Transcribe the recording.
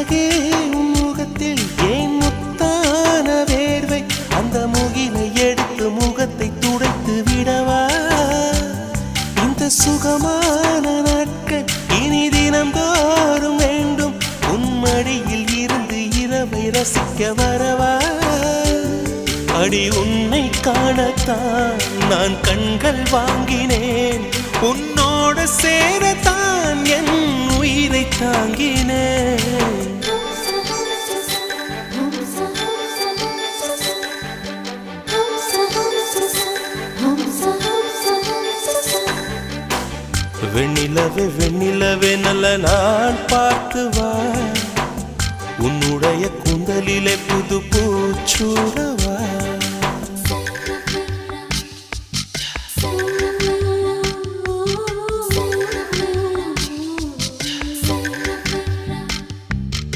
முகத்தில் ஏன் முத்தான வேர்வை அந்த முகிலை எடுத்து முகத்தை துடைத்து விடவா இந்த சுகமான நாட்கள் இனி தினம்தோறும் வேண்டும் உன்மடியில் இருந்து இரவை ரசிக்க வரவா அடி உன்னை காணத்தான் நான் கண்கள் வாங்கினேன் உன்னோடு சேரத்தான் என் உயிரை தாங்கினேன் வெண்ணிலவே வெண்ணிலவே நல்ல நான் பார்த்து வா உன்னுடைய கூந்தலிலே புது பூச்சூடவா